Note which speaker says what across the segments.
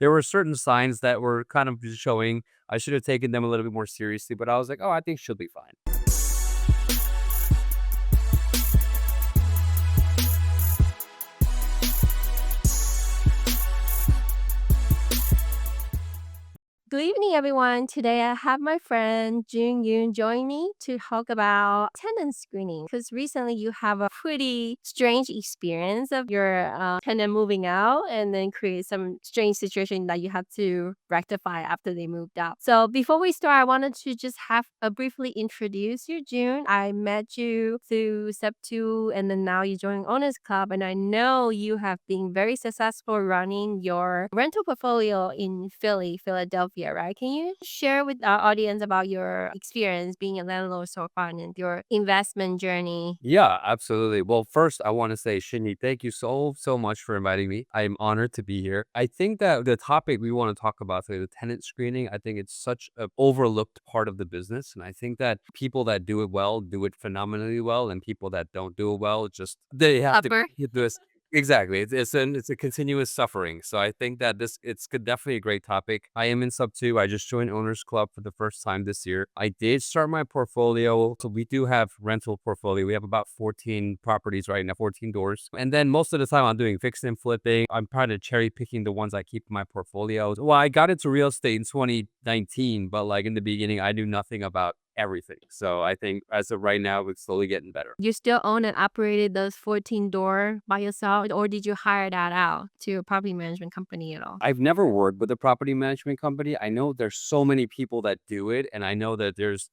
Speaker 1: There were certain signs that were kind of showing I should have taken them a little bit more seriously, but I was like, "Oh, I think she'll be fine."
Speaker 2: Good evening, everyone. Today I have my friend Joo Yoon join me to talk about tenant screening because recently you have a pretty strange experience of your tenant moving out and then create some strange situation that you have to rectify after they moved out. So before we start, I wanted to just have a briefly introduce you, June. I met you through Step 2 and then now you join Owners Club and I know you have been very successful running your rental portfolio in Philadelphia, right? Can you share with our audience about your experience being a landlord so far and your investment journey?
Speaker 1: Yeah, absolutely. Well, first, I want to say, Shinyi, thank you so much for inviting me. I'm honored to be here. I think that the topic we want to talk about today, the tenant screening, I think it's such an overlooked part of the business. And I think that people that do it well do it phenomenally well, and people that don't do it well, just they have to
Speaker 2: Upper.
Speaker 1: hit this. Exactly. It's a continuous suffering. So I think that definitely a great topic. I am in sub 2. I just joined Owners Club for the first time this year. I did start my portfolio. So we do have rental portfolio. We have about 14 properties right now, 14 doors. And then most of the time I'm doing fix and flipping. I'm kind of cherry picking the ones I keep in my portfolio. Well, I got into real estate in 2019, but like in the beginning, I knew nothing about everything. So I think as of right now, it's slowly getting better.
Speaker 2: You still own and operated those 14 door by yourself, or did you hire that out to a property management company at all?
Speaker 1: I've never worked with a property management company. I know there's so many people that do it, and I know that there's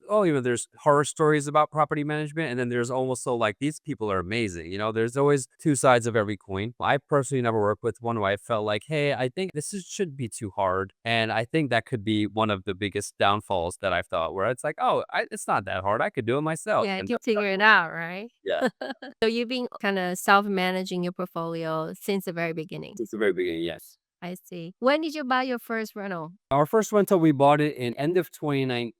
Speaker 1: horror stories about property management, and then there's also like these people are amazing. There's always two sides of every coin. I personally never worked with one where I felt like, hey, I think shouldn't be too hard, and I think that could be one of the biggest downfalls that I've thought, where it's like, oh, it's not that hard. I could do it myself,
Speaker 2: Yeah,
Speaker 1: and
Speaker 2: you figure it out, right?
Speaker 1: yeah,
Speaker 2: So you've been kind of self-managing your portfolio since the very beginning.
Speaker 1: since the very beginning, yes.
Speaker 2: I see. When did you buy your first rental?
Speaker 1: Our first rental, we bought it in end of 2019.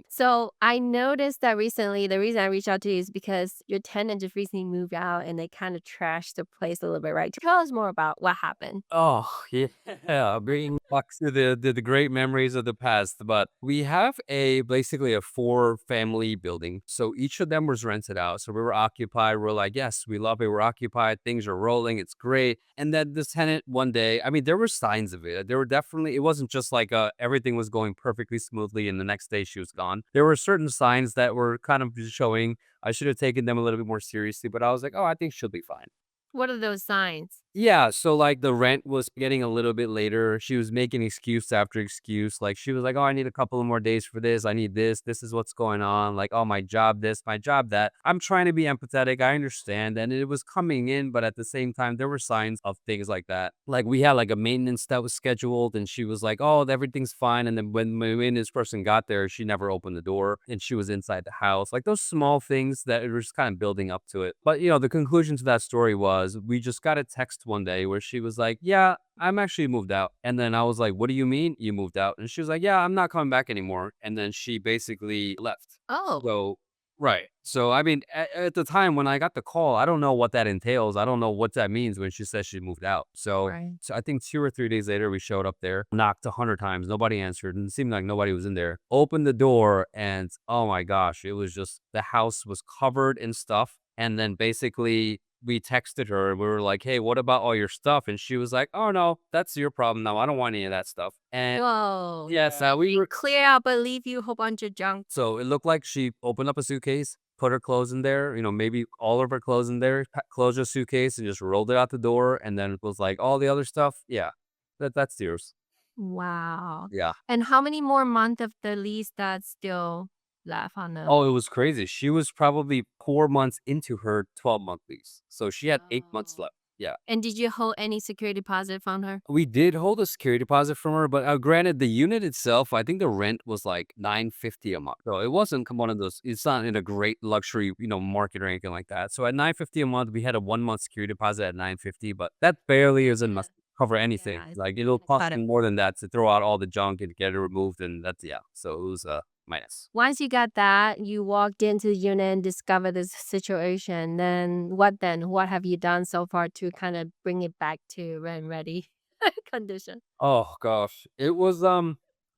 Speaker 2: So I noticed that recently, the reason I reached out to you is because your tenant just recently moved out and they kind of trashed the place a little bit, right? Tell us more about what happened.
Speaker 1: Oh, yeah, bringing back to the great memories of the past. But we have basically a 4-family building. So each of them was rented out. So we were occupied. We're like, yes, we love it. We're occupied. Things are rolling. It's great. And then this tenant one day, I mean, there were signs of it. There were definitely, it wasn't just like everything was going perfectly smoothly and the next day she was gone. There were certain signs that were kind of showing I should have taken them a little bit more seriously, but I was like, oh, I think she'll be fine.
Speaker 2: What are those signs?
Speaker 1: Yeah, so, like, the rent was getting a little bit later. She was making excuse after excuse, like, she was like, "Oh, I need a couple of more days for this. I need this is what's going on." Like, "Oh, my job this, my job that." I'm trying to be empathetic, I understand, and it was coming in, but at the same time, there were signs of things like that. Like, we had, like, a maintenance that was scheduled, and she was like, "Oh, everything's fine," and then when my maintenance person got there, she never opened the door, and she was inside the house. Like, those small things that were just kind of building up to it. But, the conclusion to that story was we just got a text one day where she was like, "Yeah, I'm actually moved out." And then I was like, "What do you mean you moved out?" And she was like, "Yeah, I'm not coming back anymore." And then she basically left.
Speaker 2: Oh,
Speaker 1: So, right. So, I mean, at the time when I got the call, I don't know what that entails. I don't know what that means when she says she moved out. So,
Speaker 2: right.
Speaker 1: so I think 2 or 3 days later, we showed up there, knocked 100 times. Nobody answered. And it seemed like nobody was in there. Opened the door, and oh my gosh, it was just the house was covered in stuff. And then basically, we texted her and we were like, "Hey, what about all your stuff?" And she was like, "Oh no, that's your problem now. I don't want any of that stuff." And
Speaker 2: Whoa.
Speaker 1: yes, we
Speaker 2: They
Speaker 1: were.
Speaker 2: clear out but leave you a whole bunch of junk.
Speaker 1: So it looked like she opened up a suitcase, put her clothes in there, maybe all of her clothes in there, closed her suitcase and just rolled it out the door. And then it was like, all the other stuff, yeah, that's yours.
Speaker 2: Wow.
Speaker 1: Yeah.
Speaker 2: And how many more months of the lease that's still left on the
Speaker 1: Oh, it was crazy. She was probably 4 months into her 12-month lease. So she had 8 months
Speaker 2: Oh.
Speaker 1: left. Yeah.
Speaker 2: And did you hold any security deposit from her?
Speaker 1: We did hold a security deposit from her, but granted, the unit itself, I think the rent was like 950 a month. So it wasn't one of those. It's not in a great luxury, market or anything like that. So at 950 a month, we had a 1 month security deposit at 950, but that barely is enough
Speaker 2: Yeah.
Speaker 1: to cover anything.
Speaker 2: Yeah, it's
Speaker 1: Like it'll
Speaker 2: kinda
Speaker 1: cost
Speaker 2: cut it.
Speaker 1: you more than that to throw out all the junk and get it removed, and that's yeah. So it was a minus.
Speaker 2: Once you got that, you walked into the unit and discovered this situation, then? What have you done so far to kind of bring it back to rent ready? condition.
Speaker 1: Oh gosh. It was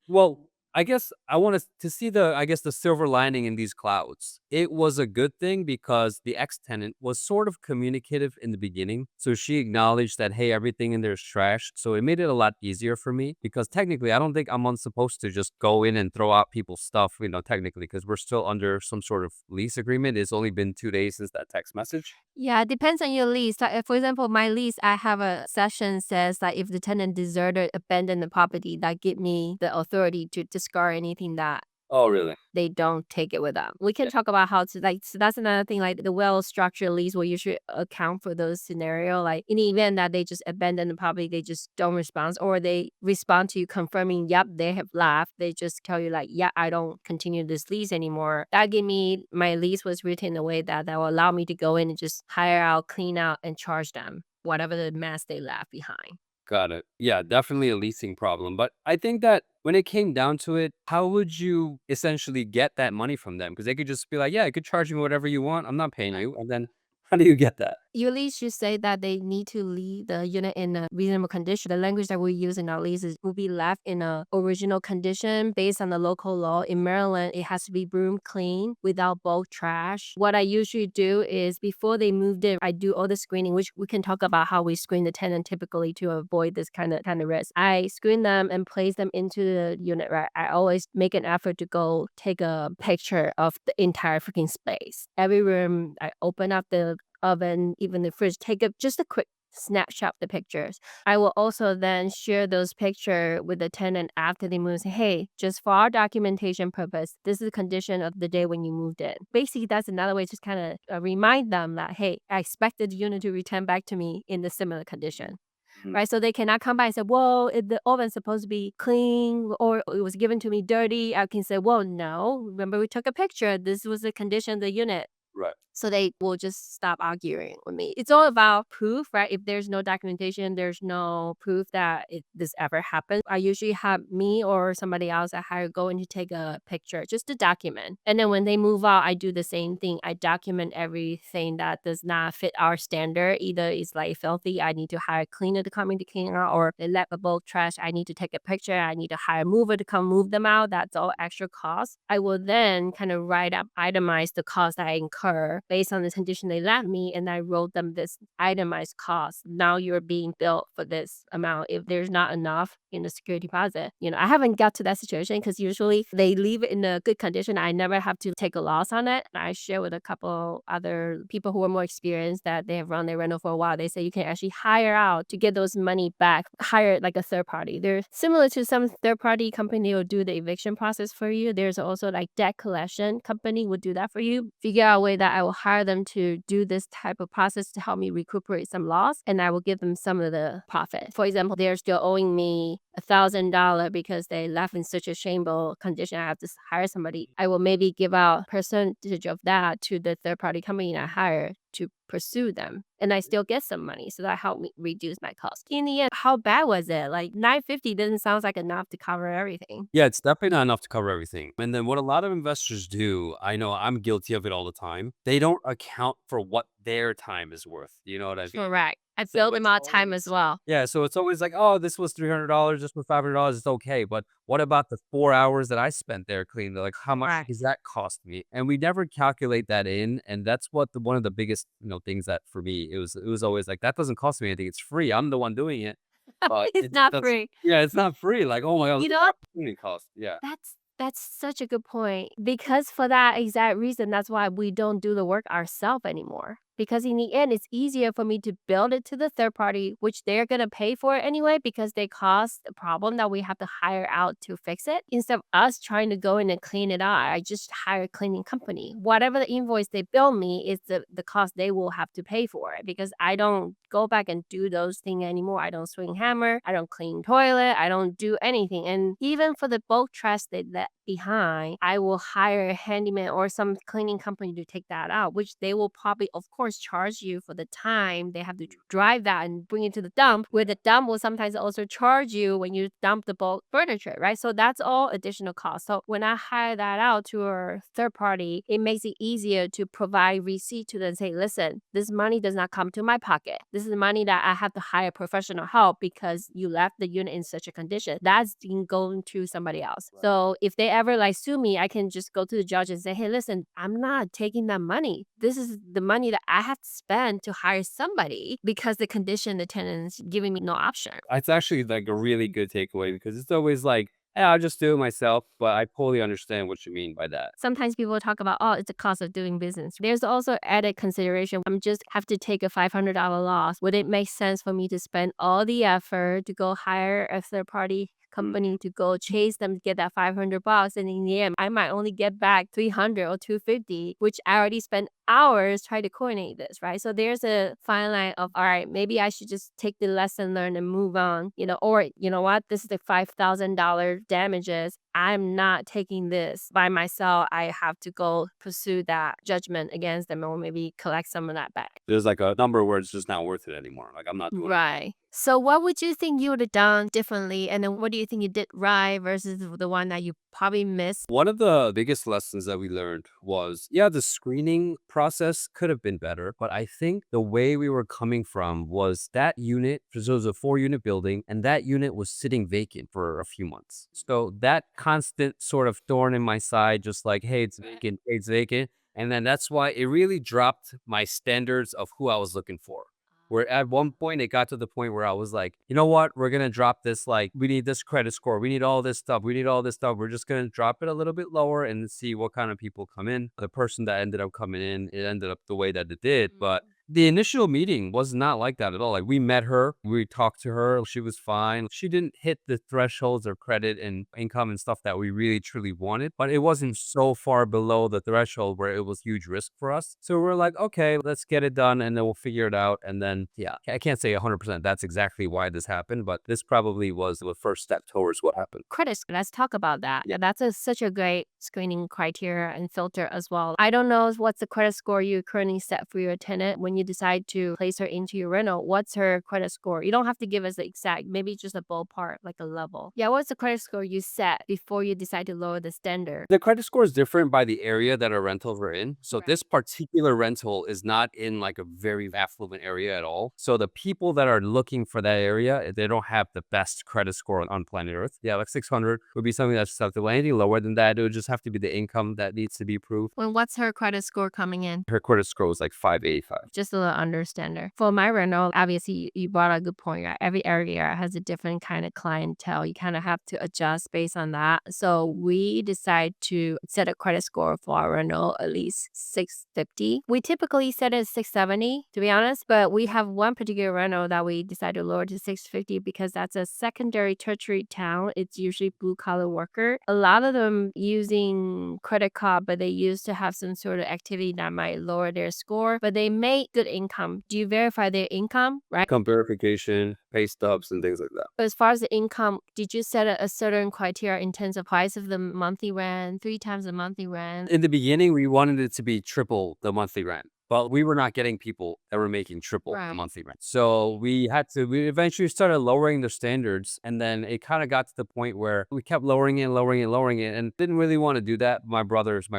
Speaker 1: well, I guess I want to see the I guess the silver lining in these clouds. It was a good thing because the ex-tenant was sort of communicative in the beginning. So she acknowledged that hey, everything in there is trash. So it made it a lot easier for me because technically I don't think I'm supposed to just go in and throw out people's stuff, technically because we're still under some sort of lease agreement. It's only been 2 days since that text message.
Speaker 2: Yeah, it depends on your lease. Like, for example, my lease, I have a section says that if the tenant deserted, abandoned the property, that give me the authority to discard anything that
Speaker 1: Oh, really?
Speaker 2: they don't take it with them. We can
Speaker 1: Yeah.
Speaker 2: talk about how to like so that's another thing, like the well-structured lease will usually account for those scenario. Like in the event that they just abandon the property, they just don't respond, or they respond to you confirming, yep, they have left. They just tell you like, yeah, I don't continue this lease anymore. That gave me my lease was written in a way that will allow me to go in and just hire out, clean out, and charge them whatever the mess they left behind.
Speaker 1: Got it. Yeah, definitely a leasing problem. But I think that when it came down to it, how would you essentially get that money from them? Because they could just be like, yeah, you could charge me whatever you want. I'm not paying you. And then how do you get that?
Speaker 2: Your lease should say that they need to leave the unit in a reasonable condition. The language that we use in our leases will be left in a original condition based on the local law. In Maryland, it has to be broom clean without bulk trash. What I usually do is before they moved in, I do all the screening, which we can talk about how we screen the tenant typically to avoid this kind of risk. I screen them and place them into the unit, right? I always make an effort to go take a picture of the entire freaking space. Every room, I open up the oven, even the fridge, take just a quick snapshot of the pictures. I will also then share those picture with the tenant after they move. Say, hey, just for our documentation purpose, this is the condition of the day when you moved in. Basically, that's another way to kind of remind them that, hey, I expected the unit to return back to me in the similar condition.
Speaker 1: Mhm.
Speaker 2: Right, so they cannot come by and say, "Well, the oven's supposed to be clean, or it was given to me dirty." I can say, "Well, no. Remember, we took a picture. This was the condition of the unit."
Speaker 1: Right.
Speaker 2: So they will just stop arguing with me. It's all about proof, right? If there's no documentation, there's no proof that this ever happened. I usually have me or somebody else I hire go in to take a picture just to document. And then when they move out, I do the same thing. I document everything that does not fit our standard. Either it's like filthy, I need to hire a cleaner to come in to clean it out, or they left a bulk trash, I need to take a picture. I need to hire a mover to come move them out. That's all extra cost. I will then kind of write up, itemize the cost that I incur based on the condition they left me, and I wrote them this itemized cost. Now you're being billed for this amount. If there's not enough in the security deposit, I haven't got to that situation because usually they leave it in a good condition. I never have to take a loss on it. I share with a couple other people who are more experienced that they have run their rental for a while. They say you can actually hire out to get those money back, hire like a third party. They're similar to some third party company will do the eviction process for you. There's also like debt collection company would do that for you. Figure out a way that I will hire them to do this type of process to help me recuperate some loss, and I will give them some of the profit. For example, they're still owing me $1,000 because they left in such a shameful condition. I have to hire somebody. I will maybe give out percentage of that to the third party company I hire to pursue them, and I still get some money, so that helped me reduce my cost. In the end, how bad was it? Like 950 doesn't sound like enough to cover everything.
Speaker 1: Yeah, it's definitely not enough to cover everything. And then what a lot of investors do, I know I'm guilty of it all the time. They don't account for what their time is worth. You know what I mean?
Speaker 2: Correct. I
Speaker 1: So
Speaker 2: built them
Speaker 1: it's
Speaker 2: out time as
Speaker 1: always
Speaker 2: well.
Speaker 1: yeah, so it's always like, "Oh, this was $300, this was $500, it's okay." But what about the 4 hours that I spent there cleaning? Like, how much
Speaker 2: Right.
Speaker 1: does that cost me? And we never calculate that in, and that's what one of the biggest, things that for me, it was always like, "That doesn't cost me anything, it's free, I'm the one doing it." But
Speaker 2: It's
Speaker 1: it
Speaker 2: not
Speaker 1: does
Speaker 2: free.
Speaker 1: yeah, it's not free, like, "Oh my god,
Speaker 2: You
Speaker 1: look at
Speaker 2: know,
Speaker 1: the opportunity cost." Yeah.
Speaker 2: that's such a good point. Because for that exact reason, that's why we don't do the work ourselves anymore. Because in the end, it's easier for me to build it to the third party, which they're gonna pay for it anyway because they cause the problem that we have to hire out to fix it. Instead of us trying to go in and clean it out, I just hire a cleaning company. Whatever the invoice they bill me is the cost they will have to pay for it because I don't go back and do those things anymore. I don't swing hammer, I don't clean toilet, I don't do anything. And even for the bulk trash they let behind, I will hire a handyman or some cleaning company to take that out, which they will probably, of course, course charge you for the time they have to drive that and bring it to the dump, where the dump will sometimes also charge you when you dump the bulk furniture, right? So that's all additional cost. So when I hire that out to a third party, it makes it easier to provide receipt to them and say, listen, this money does not come to my pocket. This is money that I have to hire professional help because you left the unit in such a condition. That's been going to somebody else.
Speaker 1: Right.
Speaker 2: So if they ever like sue me, I can just go to the judge and say, hey, listen, I'm not taking that money. This is the money that I have to spend to hire somebody because the condition the tenant's giving me no option.
Speaker 1: It's actually like a really good takeaway because it's always like, hey, I'll just do it myself. But I totally understand what you mean by that.
Speaker 2: Sometimes people talk about, oh, it's the cost of doing business. There's also added consideration. I'm just have to take a $500 loss. Would it make sense for me to spend all the effort to go hire a third party company to go chase them to get that $500, and in the end I might only get back 300 or 250, which I already spent hours trying to coordinate this, right? So there's a fine line of, all right, maybe I should just take the lesson learned and move on, or you know what, this is the $5,000 damages. I'm not taking this by myself. I have to go pursue that judgment against them or maybe collect some of that back.
Speaker 1: There's like a number where it's just not worth it anymore. Like I'm not doing it.
Speaker 2: Right. So what would you think you would have done differently? And then what do you think you did right versus the one that you probably missed?
Speaker 1: One of the biggest lessons that we learned was, yeah, the screening process could have been better, but I think the way we were coming from was that unit, because it was a 4-unit building, and that unit was sitting vacant for a few months. So that constant sort of thorn in my side, just like, hey, it's vacant, hey, it's vacant. And then that's why it really dropped my standards of who I was looking for. Where at one point it got to the point where I was like, you know what? We're gonna drop this. Like, we need this credit score. We need all this stuff. We need all this stuff. We're just gonna drop it a little bit lower and see what kind of people come in. The person that ended up coming in, it ended up the way that it did. But the initial meeting was not like that at all. Like, we met her, we talked to her, she was fine. She didn't hit the thresholds of credit and income and stuff that we really truly wanted, but it wasn't so far below the threshold where it was huge risk for us. So we're like, okay, let's get it done and then we'll figure it out. And then, yeah, I can't say 100% that's exactly why this happened, but this probably was the first step towards what happened.
Speaker 2: Credit score. Let's talk about that. Yeah, that's such a great screening criteria and filter as well. I don't know what's the credit score you currently set for your tenant when you decide to place her into your rental. What's her credit score? You don't have to give us the exact, maybe just a ballpark, like a level. Yeah, what's the credit score you set before you decide to lower the standard?
Speaker 1: The credit score is different by the area that our rentals are in. So
Speaker 2: Right.
Speaker 1: this particular rental is not in like a very affluent area at all. So the people that are looking for that area, they don't have the best credit score on planet Earth. Yeah, like 600 would be something that's acceptable. Anything lower than that, it would just have to be the income that needs to be approved.
Speaker 2: Well, what's her credit score coming in?
Speaker 1: Her credit score is like 585.
Speaker 2: Just a little understander. For my rental, obviously you brought a good point. Right? Every area has a different kind of clientele. You kind of have to adjust based on that. So we decide to set a credit score for our rental at least 650. We typically set it at 670, to be honest, but we have one particular rental that we decided to lower to 650 because that's a secondary tertiary town. It's usually blue collar worker. A lot of them using credit card, but they used to have some sort of activity that might lower their score, but they make good income. Do you verify their income, right?
Speaker 1: Income verification, pay stubs, and things like that.
Speaker 2: But as far as the income, did you set a certain criteria in terms of price of the monthly rent, 3 times the monthly rent?
Speaker 1: In the beginning, we wanted it to be triple the monthly rent, but we were not getting people that were making triple the
Speaker 2: Right.
Speaker 1: monthly rent. So we eventually started lowering the standards. And then it kind of got to the point where we kept lowering it, and didn't really want to do that. My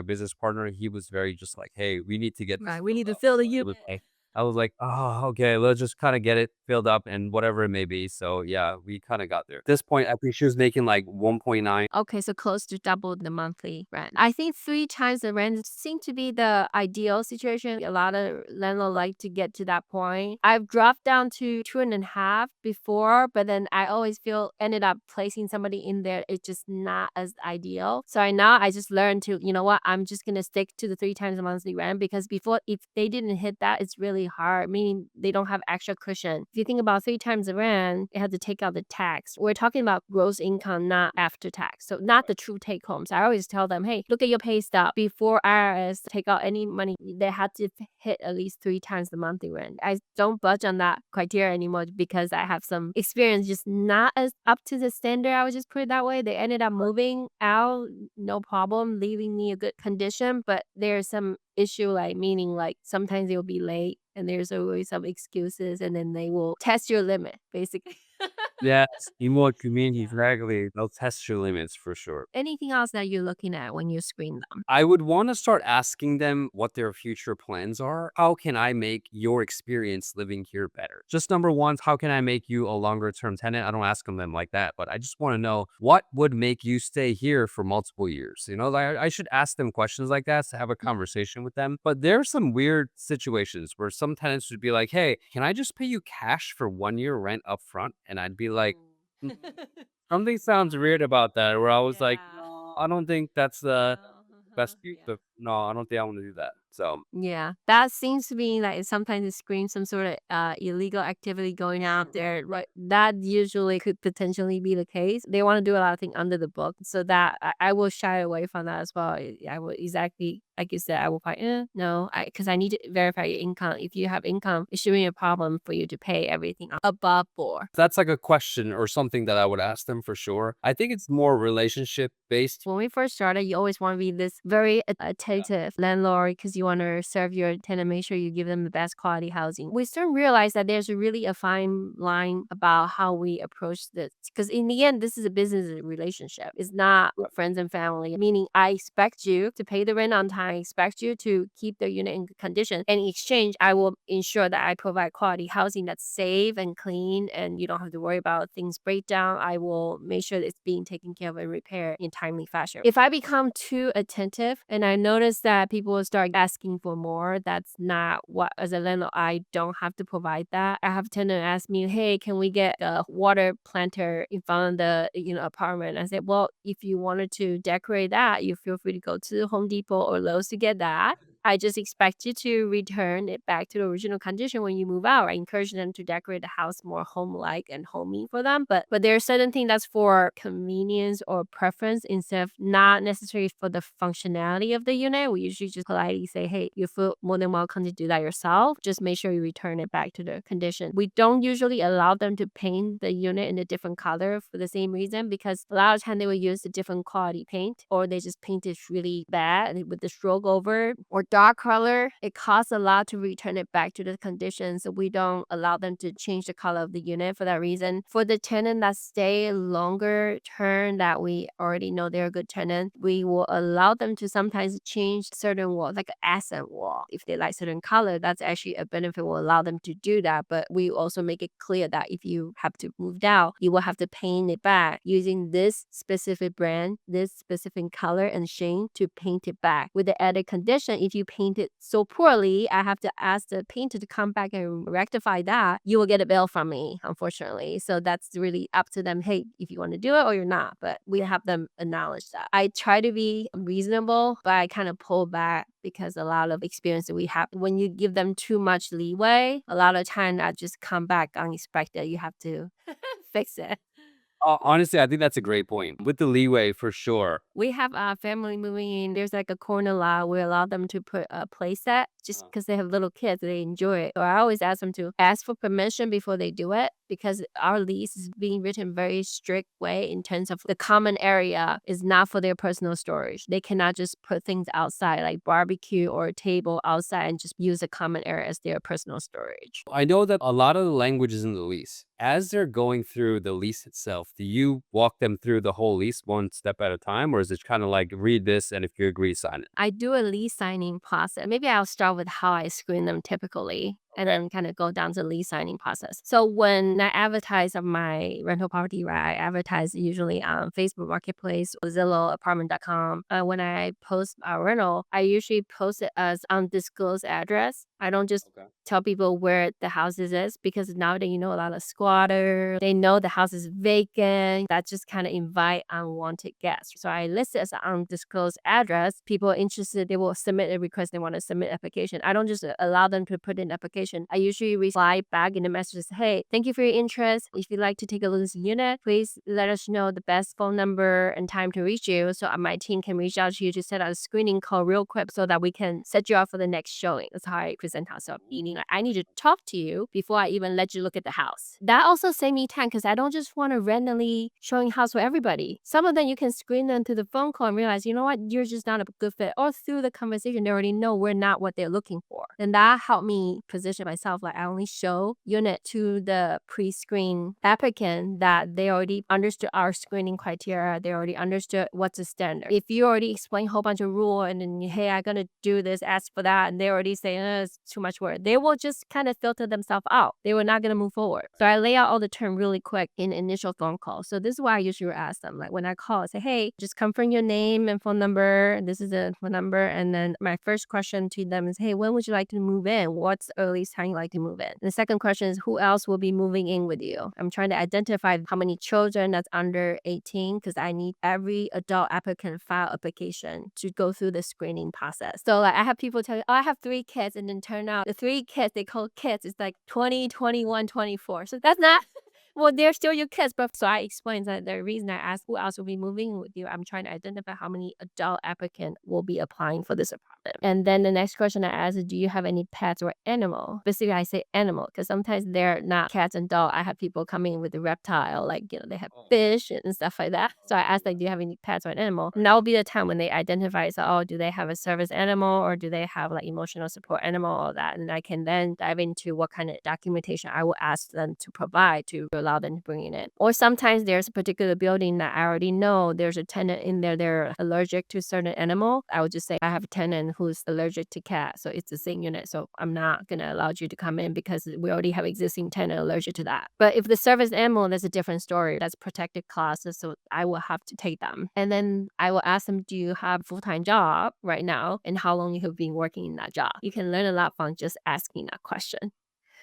Speaker 1: business partner, he was very just like, hey, we need to get this
Speaker 2: Right, we
Speaker 1: filled
Speaker 2: need to
Speaker 1: up.
Speaker 2: fill the
Speaker 1: So it was
Speaker 2: unit.
Speaker 1: like, I was like, oh, okay, let's just kind of get it filled up and whatever it may be. So yeah, we kind of got there. At this point, I think she was making like 1.9.
Speaker 2: Okay, so close to double the monthly rent. I think 3 times the rent seemed to be the ideal situation. A lot of landlords like to get to that point. I've dropped down to 2.5 before, but then I always ended up placing somebody in there. It's just not as ideal. So I just learned to, you know what, I'm just gonna stick to the 3 times the monthly rent because before, if they didn't hit that, it's really hard, meaning they don't have extra cushion If you think about 3 times the rent, it had to take out the tax. We're talking about gross income, not after tax. So not the true take homes. I always tell them, hey, look at your pay stub. Before IRS take out any money, they had to hit at least 3 times the monthly rent. I don't budge on that criteria anymore because I have some experience just not as up to the standard. I would just put it that way. They ended up moving out, no problem, leaving me a good condition. But there's some issue, like meaning like sometimes they'll be late and there's always some excuses and then they will test your limit, basically.
Speaker 1: Yes, more community,
Speaker 2: Yeah.
Speaker 1: exactly. They'll test your limits for sure.
Speaker 2: Anything else that you're looking at when you screen them?
Speaker 1: I would want to start asking them what their future plans are. How can I make your experience living here better? Just number one, how can I make you a longer term tenant? I don't ask them like that, but I just want to know what would make you stay here for multiple years. You know, like I should ask them questions like that to have a conversation with them. But there are some weird situations where some tenants would be like, hey, can I just pay you cash for 1 year rent up front? And I'd be like, "Mm, something sounds weird about that, where I was like,
Speaker 2: Yeah.
Speaker 1: no, I don't think that's the best use
Speaker 2: Yeah.
Speaker 1: of no, I don't think I wanna do that. So,
Speaker 2: Yeah, that seems to be like sometimes it screams some sort of illegal activity going out there, right? That usually could potentially be the case. They want to do a lot of things under the book, so that I will shy away from that as well. I will exactly like you said. I will probably no, because I need to verify your income. If you have income, it shouldn't be a problem for you to pay everything above board.
Speaker 1: that's like a question or something that I would ask them for sure. I think it's more relationship based.
Speaker 2: When we first started, you always want to be this very attentive landlord because you want to serve your tenant, make sure you give them the best quality housing. We soon realized that there's really a fine line about how we approach this because in the end, this is a business relationship. It's not friends and family. Meaning, I expect you to pay the rent on time. I expect you to keep the unit in good condition. And in exchange, I will ensure that I provide quality housing that's safe and clean, and you don't have to worry about things break down. I will make sure that it's being taken care of and repaired in timely fashion. If I become too attentive and I notice that people will start asking for more, that's not what, as a landlord, I don't have to provide that. I have tenant ask me, hey, can we get a water planter in front of the apartment? I said, well, if you wanted to decorate that, you feel free to go to Home Depot or Lowe's to get that. I just expect you to return it back to the original condition when you move out. I encourage them to decorate the house more home-like and homey for them. But there are certain things that's for convenience or preference instead of not necessarily for the functionality of the unit. We usually just politely say, hey, you feel more than welcome to do that yourself. Just make sure you return it back to the condition. We don't usually allow them to paint the unit in a different color for the same reason because a lot of time they will use a different quality paint or they just paint it really bad with the stroke over or dark color. It costs a lot to return it back to the condition, so we don't allow them to change the color of the unit for that reason. For the tenant that stay longer term that we already know they're a good tenant, we will allow them to sometimes change certain walls, like an accent wall. If they like certain color, that's actually a benefit. We'll allow them to do that, but we also make it clear that if you have to move out, you will have to paint it back using this specific brand, this specific color and shade to paint it back. With the added condition, if you paint it so poorly, I have to ask the painter to come back and rectify that. You will get a bill from me, unfortunately. So that's really up to them. Hey, if you want to do it or you're not, but we have them acknowledge that. I try to be reasonable, but I kind of pull back because a lot of experience that we have, when you give them too much leeway, a lot of time I just come back unexpected. You have to fix it.
Speaker 1: Honestly, I think that's a great point. With the leeway, for sure.
Speaker 2: We have a family moving in. There's like a corner lot. We allow them to put a play set just because they have little kids. They enjoy it. So I always ask them to ask for permission before they do it because our lease is being written very strict way in terms of the common area is not for their personal storage. They cannot just put things outside like barbecue or a table outside and just use a common area as their personal storage.
Speaker 1: I know that a lot of the language is in the lease. As they're going through the lease itself, do you walk them through the whole lease one step at a time, or is it kind of like read this and if you agree, sign it?
Speaker 2: I do a lease signing process. Maybe I'll start with how I screen them typically and then kind of go down to lease signing process. So when I advertise on my rental property, right, I advertise usually on Facebook Marketplace, or Zillow, apartment.com. When I post a rental, I usually post it as undisclosed address. I don't just
Speaker 1: Okay.
Speaker 2: tell people where the houses is because now that you know a lot of squatter, they know the house is vacant. That just kind of invite unwanted guests. So I list it as an undisclosed address. People are interested, they will submit a request. They want to submit application. I don't just allow them to put in application. I usually reply back in the messages, hey, thank you for your interest. If you'd like to take a look at this unit, please let us know the best phone number and time to reach you so my team can reach out to you to set out a screening call real quick so that we can set you up for the next showing. That's how I present myself. Meaning like, I need to talk to you before I even let you look at the house. That also saved me time because I don't just want to randomly showing house for everybody. Some of them you can screen them through the phone call and realize, you know what, you're just not a good fit. Or through the conversation, they already know we're not what they're looking for. And that helped me position myself. Like I only show unit to the pre-screen applicant that they already understood our screening criteria. They already understood what's the standard. If you already explain a whole bunch of rule and then, hey, I'm going to do this, ask for that, and they already say, it's too much work, they will just kind of filter themselves out. They were not going to move forward. So I lay out all the term really quick in initial phone call. So this is why I usually ask them. Like when I call, I say, hey, just confirm your name and phone number. This is the phone number. And then my first question to them is, hey, when would you like to move in? What's the earliest time you like to move in? And the second question is, who else will be moving in with you? I'm trying to identify how many children that's under 18 because I need every adult applicant file application to go through the screening process. So like I have people tell me, oh, I have 3 kids, and then turn out the 3 kids they call kids is like 20, 21, 24. So that's not well, they're still your kids, but so I explained that the reason I asked who else will be moving with you, I'm trying to identify how many adult applicant will be applying for this apartment. And then the next question I asked is, do you have any pets or animal? Basically, I say animal because sometimes they're not cats and dog. I have people coming in with a reptile, like, they have fish and stuff like that. So I asked, like, do you have any pets or an animal? And that will be the time when they identify, so, oh, do they have a service animal or do they have like emotional support animal, all that. And I can then dive into what kind of documentation I will ask them to provide to allow them to bring it in. Or sometimes there's a particular building that I already know there's a tenant in there, they're allergic to a certain animal. I would just say, I have a tenant who's allergic to cat, so it's the same unit. So I'm not going to allow you to come in because we already have existing tenant allergic to that. But if the service animal, that's a different story. That's protected classes, so I will have to take them. And then I will ask them, do you have a full-time job right now? And how long you have been working in that job? You can learn a lot from just asking that question.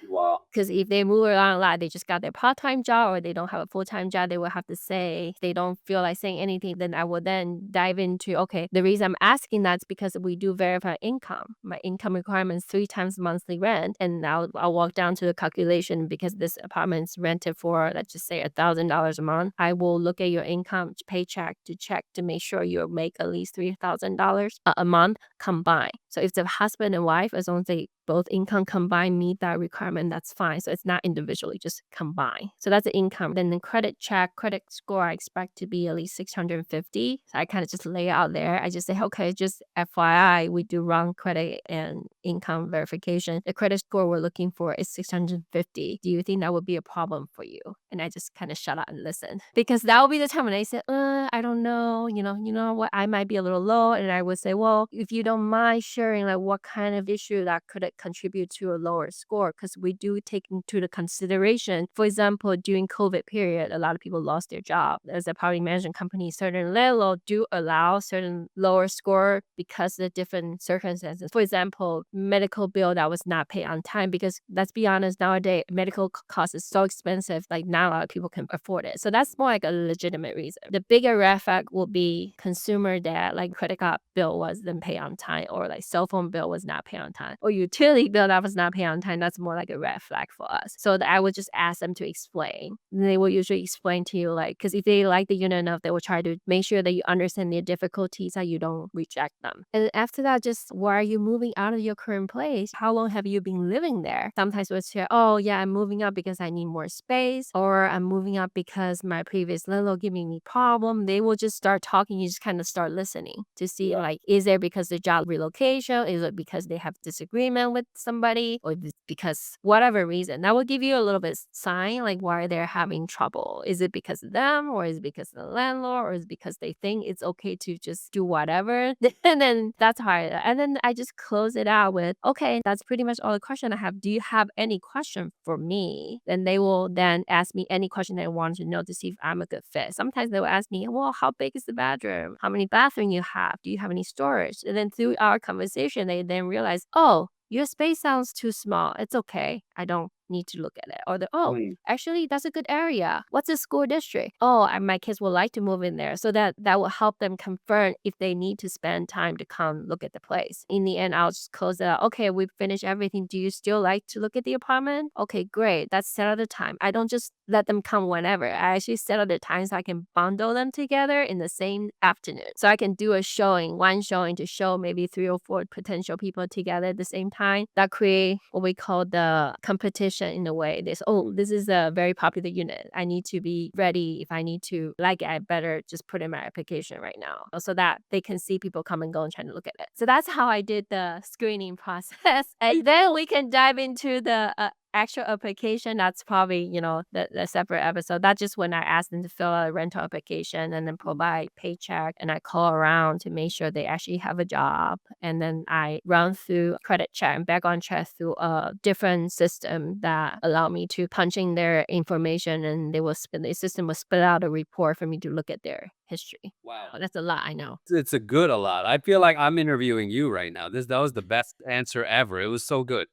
Speaker 1: Wow.
Speaker 2: Because if they move around a lot, they just got their part-time job or they don't have a full-time job, they will have to say, if they don't feel like saying anything, then I will then dive into, okay, the reason I'm asking that is because we do verify income. My income requirement is 3 times monthly rent. And I'll walk down to the calculation because this apartment is rented for, let's just say $1,000 a month. I will look at your income paycheck to check to make sure you make at least $3,000 a month combined. So if the husband and wife, as long as they both income combined meet that requirement, that's fine. So it's not individually, just combined. So that's the income. Then the credit check, credit score, I expect to be at least 650. So I kind of just lay out there. I just say, okay, just FYI, we do run credit and income verification. The credit score we're looking for is 650. Do you think that would be a problem for you? And I just kind of shut up and listen. Because that will be the time when they say, I don't know, you know what, I might be a little low. And I would say, well, if you don't mind sharing like what kind of issue that could contribute to a lower score, because we do take into the consideration, for example, during COVID period, a lot of people lost their job. As a property management company, certain landlords do allow certain lower score because of different circumstances. For example, medical bill that was not paid on time, because let's be honest, nowadays medical cost is so expensive, like not a lot of people can afford it. So that's more like a legitimate reason. The bigger red flag will be consumer debt, like credit card bill wasn't paid on time, or like cell phone bill was not paid on time, or utility bill that was not paid on time. That's more like a red flag for us. So I would just ask them to explain. And they will usually explain to you, like, because if they like the unit enough, they will try to make sure that you understand their difficulties, that you don't reject them. And after that, just why are you moving out of your current place? How long have you been living there? Sometimes we'll say, oh yeah, I'm moving out because I need more space, or I'm moving out because my previous landlord giving me problem. They will just start talking. You just kind of start listening to see, like, is there because the job relocation? Is it because they have disagreement with somebody, or because whatever reason? That will give you a little bit sign, like why they're having trouble. Is it because of them, or is it because of the landlord, or is it because they think it's okay to just do whatever? And then that's hard. And then I just close it out with, okay, that's pretty much all the question I have. Do you have any question for me? Then they will then ask me any question they want to know to see if I'm a good fit. Sometimes they will ask me, well, how big is the bedroom? How many bathrooms you have? Do you have any storage? And then through our conversation, they then realize, oh, your space sounds too small. It's okay. I don't need to look at it. Or oh, actually, that's a good area. What's the school district? Oh, my kids would like to move in there. So that will help them confirm if they need to spend time to come look at the place. In the end, I'll just close it out. Okay, we've finished everything. Do you still like to look at the apartment? Okay, great. That's set out the time. I don't just let them come whenever. I actually set out the time so I can bundle them together in the same afternoon. So I can do one showing to show maybe 3 or 4 potential people together at the same time. That create what we call the competition in a way. This is a very popular unit. I need to be ready. If I need to like it, I better just put in my application right now so that they can see people come and go and trying to look at it. So that's how I did the screening process. And then we can dive into the actual application. That's probably, the separate episode. That's just when I asked them to fill out a rental application and then provide paycheck, and I call around to make sure they actually have a job. And then I run through credit check and background check through a different system that allow me to punch in their information, and the system will spit out a report for me to look at their history.
Speaker 1: Wow.
Speaker 2: That's a lot, I know.
Speaker 1: It's a lot. I feel like I'm interviewing you right now. That was the best answer ever. It was so good.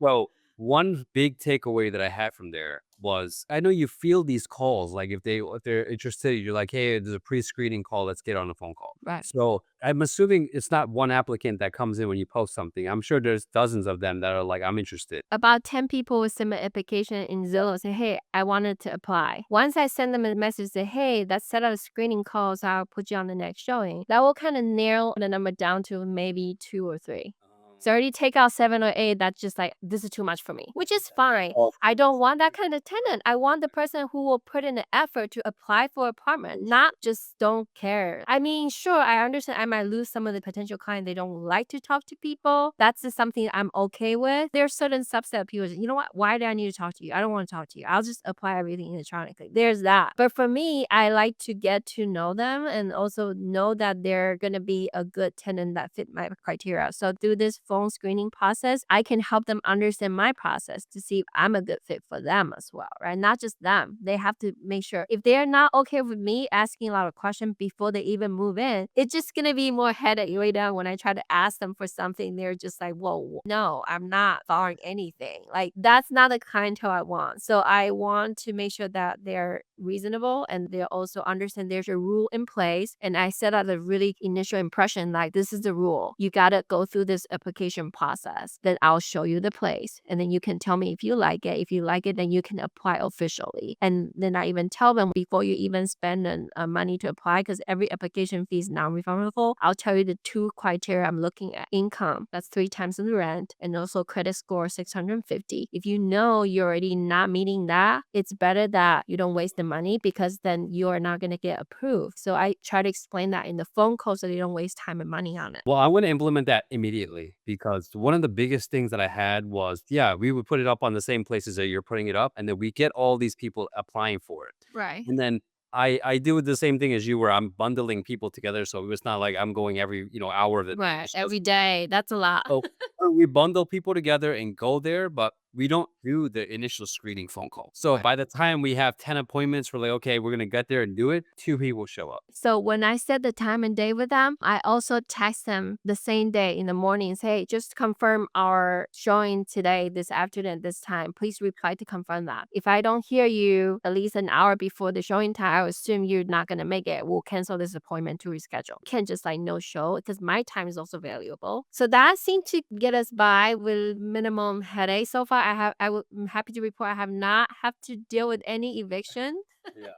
Speaker 1: Well, one big takeaway that I had from there was I know you feel these calls, like if they're interested, you're like, hey, there's a pre-screening call, let's get on a phone call.
Speaker 2: Right.
Speaker 1: So I'm assuming it's not one applicant that comes in when you post something. I'm sure there's dozens of them that are like, I'm interested.
Speaker 2: About 10 people will submit application in Zillow, say, hey, I wanted to apply. Once I send them a message, say, hey, let's set up a screening call, so I'll put you on the next showing. That will kind of narrow the number down to maybe 2 or 3. So already take out 7 or 8, that's just like, this is too much for me, which is fine. I don't want that kind of tenant. I want the person who will put in the effort to apply for apartment, not just don't care. I mean, sure, I understand I might lose some of the potential clients. They don't like to talk to people. That's just something I'm okay with. There's certain subset of people, you know what? Why do I need to talk to you? I don't want to talk to you. I'll just apply everything electronically. There's that. But for me, I like to get to know them and also know that they're going to be a good tenant that fit my criteria. So through this phone screening process, I can help them understand my process to see if I'm a good fit for them as well, right? Not just them. They have to make sure if they're not okay with me asking a lot of questions before they even move in, it's just going to be more headache right down when I try to ask them for something. They're just like, whoa, no, I'm not following anything. Like, that's not the clientele I want. So I want to make sure that they're reasonable and they also understand there's a rule in place. And I set out a really initial impression, like, this is the rule. You got to go through this application process. Then I'll show you the place. And then you can tell me if you like it. If you like it, then you can apply officially. And then I even tell them before you even spend money to apply, because every application fee is non-refundable, I'll tell you the 2 criteria I'm looking at. Income, that's 3 times the rent, and also credit score 650. If you know you're already not meeting that, it's better that you don't waste the money, because then you're not going to get approved. So I try to explain that in the phone call so they don't waste time and money on it.
Speaker 1: Well, I'm going to implement that immediately because one of the biggest things that I had was, yeah, we would put it up on the same places that you're putting it up, and then we get all these people applying for it.
Speaker 2: Right.
Speaker 1: And then I do the same thing as you, where I'm bundling people together, so it's not like I'm going every hour of the day.
Speaker 2: Right. Every day. That's a lot.
Speaker 1: So we bundle people together and go there, but we don't do the initial screening phone call. So by the time we have 10 appointments, we're like, okay, we're gonna get there and do it. 2 people show up.
Speaker 2: So when I set the time and day with them, I also text them the same day in the morning, say, hey, just confirm our showing today, this afternoon, this time. Please reply to confirm that. If I don't hear you at least an hour before the showing time, I assume you're not gonna make it. We'll cancel this appointment to reschedule. Can't just like no show, because my time is also valuable. So that seemed to get us by with minimum headache. So far, I'm happy to report I have not had to deal with any eviction.
Speaker 1: Yeah.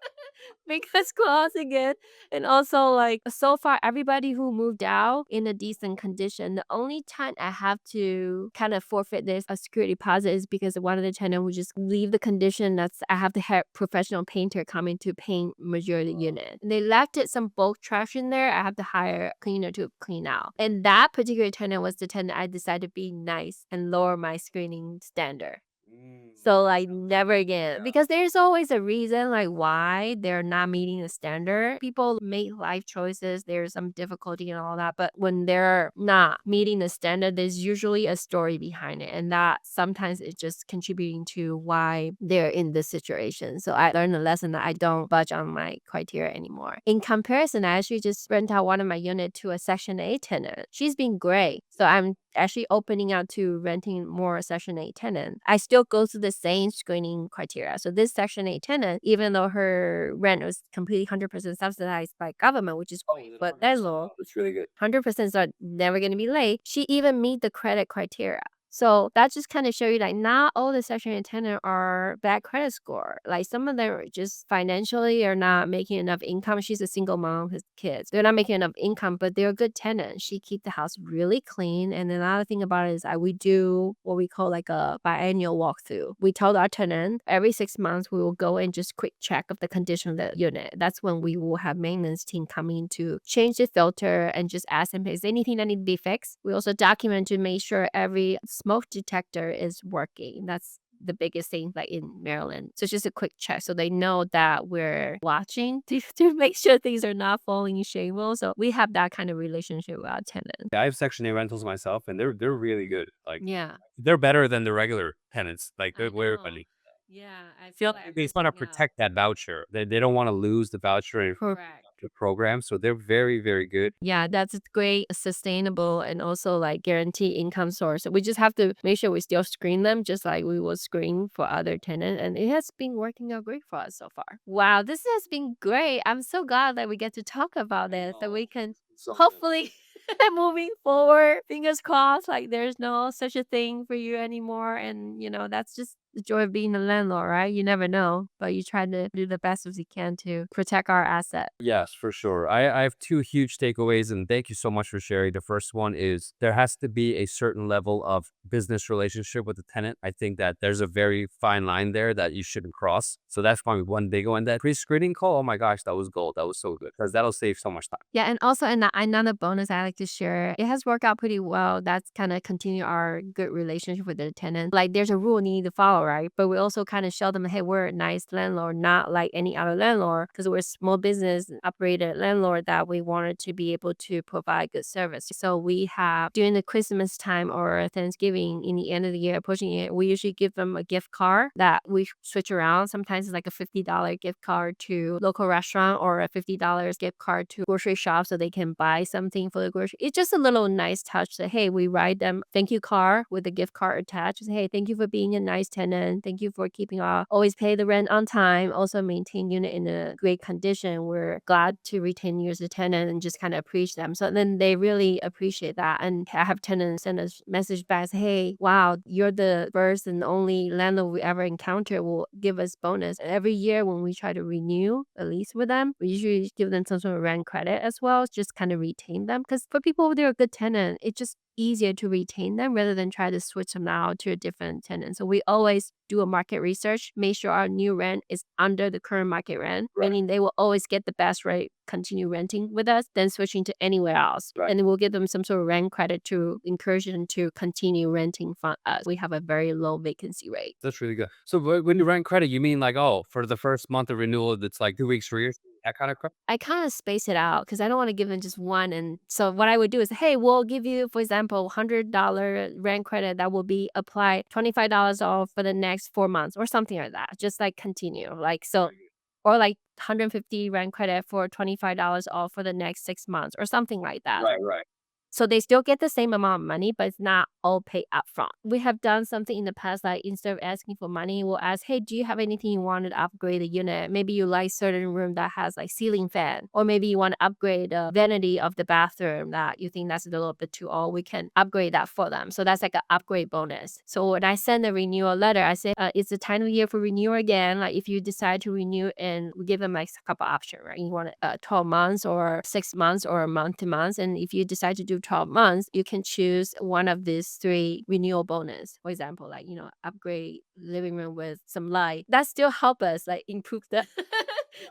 Speaker 2: Because closing it. And also, like, so far, everybody who moved out in a decent condition, the only time I have to kind of forfeit this a security deposit is because one of the tenants would just leave the condition. That's I have to have professional painter coming to paint majority of the unit. And they left it some bulk trash in there. I have to hire a cleaner to clean out. And that particular tenant was the tenant I decided to be nice and lower my screening standard. So like never again, because there's always a reason like why they're not meeting the standard. People make life choices. There's some difficulty and all that, but when they're not meeting the standard, there's usually a story behind it, and that sometimes it's just contributing to why they're in this situation. So I learned a lesson that I don't budge on my criteria anymore. In comparison, I actually just rent out one of my unit to a Section 8 tenant. She's been great, so I'm actually opening out to renting more Section 8 tenant, I still go through the same screening criteria. So this Section 8 tenant, even though her rent was completely 100% subsidized by government, which is great, but landlord,
Speaker 1: It's really good.
Speaker 2: 100% are never going to be late. She even meet the credit criteria. So that just kind of show you like not all the Section 8 tenant are bad credit score. Like some of them are just financially are not making enough income. She's a single mom with kids. They're not making enough income, but they're a good tenant. She keep the house really clean. And another thing about it is we do what we call like a biannual walkthrough. We told our tenant every 6 months we will go and just quick check of the condition of the unit. That's when we will have maintenance team coming to change the filter and just ask them, is there anything that need to be fixed? We also document to make sure every smoke detector is working. That's the biggest thing like in Maryland. So it's just a quick check so they know that we're watching to make sure things are not falling in shambles. So we have that kind of relationship with our tenants.
Speaker 1: Yeah, I have Section 8 rentals myself, and they're really good. Like
Speaker 2: Yeah.
Speaker 1: they're better than the regular tenants. Like
Speaker 2: I
Speaker 1: they're way
Speaker 2: know.
Speaker 1: money.
Speaker 2: Yeah. I feel like
Speaker 1: They just want to protect that voucher. They don't want to lose the voucher in
Speaker 2: correct.
Speaker 1: the program, so they're very, very good.
Speaker 2: Yeah, that's a great, sustainable, and also like guarantee income source. We just have to make sure we still screen them just like we will screen for other tenants. And it has been working out great for us so far. Wow, this has been great. I'm so glad that we get to talk about this, that we can hopefully moving forward, fingers crossed, like there's no such a thing for you anymore. And that's just the joy of being a landlord, right? You never know, but you try to do the best as you can to protect our asset.
Speaker 1: Yes, for sure. I have two huge takeaways, and thank you so much for sharing. The first one is there has to be a certain level of business relationship with the tenant. I think that there's a very fine line there that you shouldn't cross. So that's probably one big one. That pre-screening call, oh my gosh, that was gold. That was so good because that'll save so much time.
Speaker 2: Yeah, and also another bonus I like to share, it has worked out pretty well. That's kind of continue our good relationship with the tenant. Like there's a rule you need to follow, right? But we also kind of show them, hey, we're a nice landlord, not like any other landlord, because we're a small business operated landlord that we wanted to be able to provide good service. So we have during the Christmas time or Thanksgiving in the end of the year, pushing it, we usually give them a gift card that we switch around. Sometimes it's like a $50 gift card to local restaurant or a $50 gift card to grocery shop so they can buy something for the grocery. It's just a little nice touch that, hey, we write them thank you card with a gift card attached. Say, hey, thank you for being a nice tenant. Thank you for keeping our always pay the rent on time. Also maintain unit in a great condition. We're glad to retain you as a tenant and just kind of appreciate them. So then they really appreciate that. And I have tenants send us message back, say, hey, wow, you're the first and only landlord we ever encounter. Will give us bonus. And every year when we try to renew a lease with them, we usually give them some sort of rent credit as well, just kind of retain them. Because for people who they're a good tenant, it's just easier to retain them rather than try to switch them out to a different tenant. So we always do a market research, make sure our new rent is under the current market rent, meaning they will always get the best rate, continue renting with us, than switching to anywhere else. And then we'll give them some sort of rent credit to encourage them to continue renting from us. We have a very low vacancy rate.
Speaker 1: That's really good. So when you rent credit, you mean like, oh, for the first month of renewal, it's like 2 weeks free, or that kind of crap?
Speaker 2: I kind of space it out because I don't want to give them just one. And so what I would do is, hey, we'll give you, for example, $100 rent credit that will be applied $25 off for the next 4 months or something like that. Just like continue. Like so or like 150 rent credit for $25 off for the next 6 months or something like that.
Speaker 1: Right.
Speaker 2: So they still get the same amount of money, but it's not all paid upfront. We have done something in the past, like instead of asking for money, we'll ask, hey, do you have anything you want to upgrade the unit? Maybe you like certain room that has like ceiling fan, or maybe you want to upgrade the vanity of the bathroom that you think that's a little bit too old. We can upgrade that for them. So that's like an upgrade bonus. So when I send a renewal letter, I say, it's the time of year for renewal again. Like if you decide to renew, and we give them like a couple options, right? You want 12 months or 6 months or month to month. And if you decide to do 12 months, you can choose one of these three renewal bonus. For example, like, upgrade living room with some light. That still help us like improve the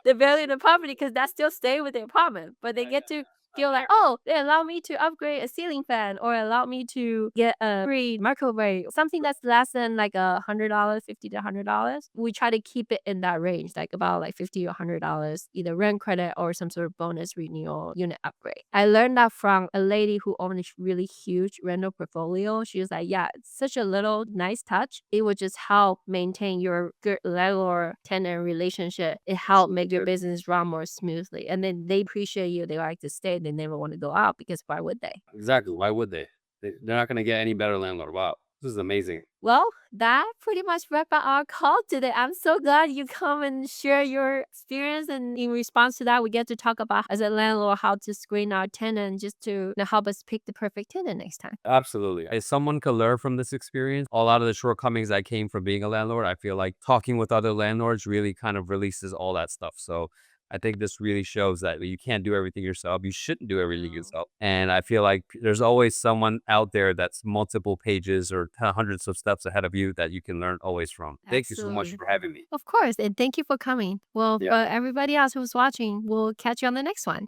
Speaker 2: the value of the property because that still stay with the apartment. But they get to feel like, oh, they allow me to upgrade a ceiling fan or allow me to get a free microwave, something that's less than like $100, $50 to $100. We try to keep it in that range, like about like $50 or $100, either rent credit or some sort of bonus renewal unit upgrade. I learned that from a lady who owned a really huge rental portfolio. She was like, yeah, it's such a little nice touch. It would just help maintain your good landlord tenant relationship. It helped make your business run more smoothly. And then they appreciate you. They like to stay. They never want to go out because why would they?
Speaker 1: Exactly. Why would they? They're not gonna get any better landlord. Wow, this is amazing.
Speaker 2: Well, that pretty much wrap up our call today. I'm so glad you come and share your experience. And in response to that, we get to talk about as a landlord how to screen our tenant just to help us pick the perfect tenant next time.
Speaker 1: Absolutely. If someone could learn from this experience, a lot of the shortcomings that came from being a landlord, I feel like talking with other landlords really kind of releases all that stuff. So I think this really shows that you can't do everything yourself. You shouldn't do everything
Speaker 2: No.
Speaker 1: yourself. And I feel like there's always someone out there that's multiple pages or hundreds of steps ahead of you that you can learn always from. Thank you so much
Speaker 2: Absolutely.
Speaker 1: for having me.
Speaker 2: Of course. And thank you for coming. Well,
Speaker 1: Yeah.
Speaker 2: for everybody else who's watching, we'll catch you on the next one.